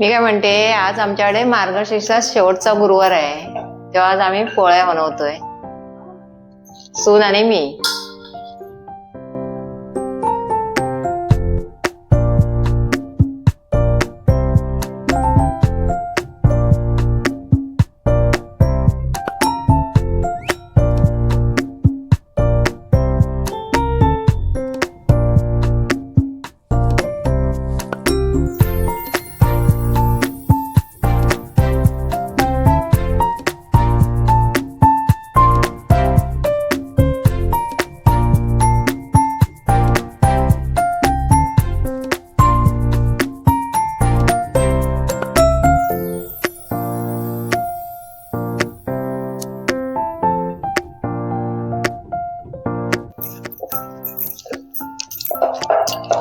मी काय म्हणते, आज आमच्याकडे मार्गशीर्षाचा शेवटचा गुरुवार आहे, तेव्हा आज आम्ही पोळ्या बनवतोय, सून आणि मी.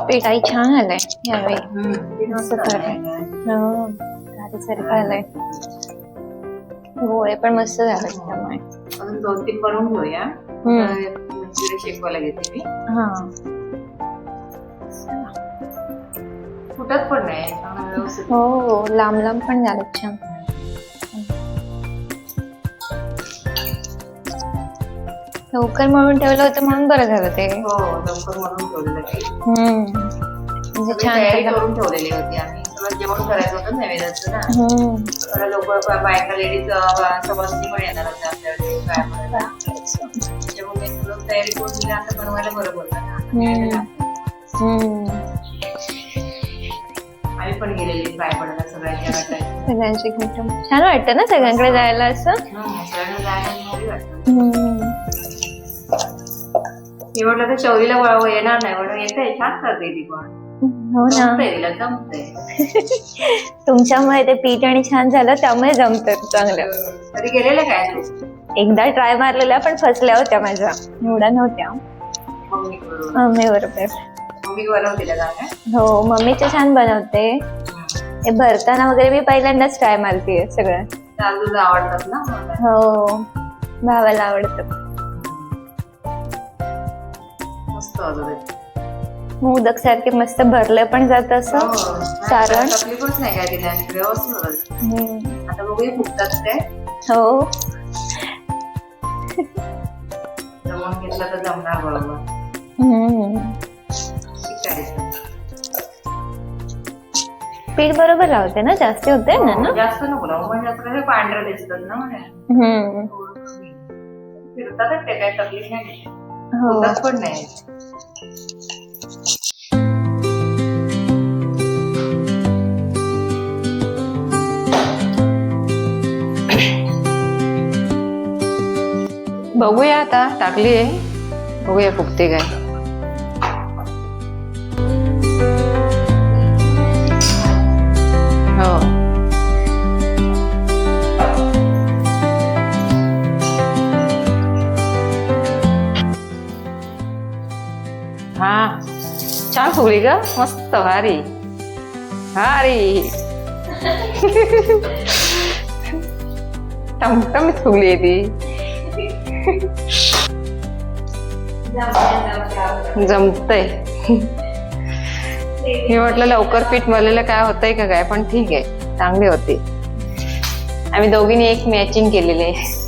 पिठाई छान आलंय यावेळी, मस्त झालंय. सारखं आलंय, गोळे पण मस्त झाले. त्यामुळे अजून 2-3 बनवून घेऊया. मंचुरी शेकवायला घेते मी. हा, फुटत पण नाही, चांगलं व्यवस्थित. हो, लांब लांब पण झालं छान. लवकर मळून ठेवलं होतं म्हणून बरं झालं ते. हो, लवकर म्हणून ठेवलेलं आहे. म्हणजे छान तयारी करून ठेवलेली होती आम्ही. सगळं जेवण करायचं होतं नैवेद्याचं ना. सगळं लोक बायका लेडीज समजती पण येणार होत्या आपल्याकडे काय म्हणायला. त्यामुळे मी सगळं तयारी करून दिली, आता बनवायला बरं पडलं ना. आम्ही पण गेलेली बाय पडायला सगळ्यांची छान वाटतं ना सगळ्यांकडे जायला असं. सगळ्यांना जायला भारी वाटतं. मी म्हटलं तर चौरीला येणार नाही, म्हणून येते. छान करते ती पण. हो ना, जमतंय. तुमच्यामुळे ते पीठ आणि छान झालं, त्यामुळे जमतं चांगलं. कधी गेलेलं काय तू? एकदा ट्राय मारलेला, पण फसल्या होत्या माझ्या, एवढ्या नव्हत्या. मम्मी बरोबर. मम्मी बनवते का? हो, मम्मीचे छान बनवते. हे भरताना वगैरे मी पहिल्यांदाच ट्राय मारते सगळं. तांदूळ आवडतात ना? हो, भावाला आवडतं. मस्त मोदक सारखे मस्त भरलं पण जात असं सारण. तकलीफच नाही काय तिला, व्यवस्थित होतं. आता बघूया फुटतात काय. हो, जमून घेतलं तर जमणार बरोबर. पीठ बरोबर लावते ना, जास्त होते ना. जास्त नको लावू, म्हणजे असं पांढरं दिसतात ना. फिरतात ते, काय तकलीफ नाही. होतात पण नाही. बघूया आता, टाकली आहे, बघूया फुगते काय. हो, हा, छान फुगली ग, मस्त, भारी भारी. टमटमीत फुगली आहे ती. जमतंय. मी म्हटलं लवकर पीठ मळलेलं काय होतंय का काय, पण ठीक आहे, चांगली होती. आम्ही दोघींनी एक मॅचिंग केलेली आहे.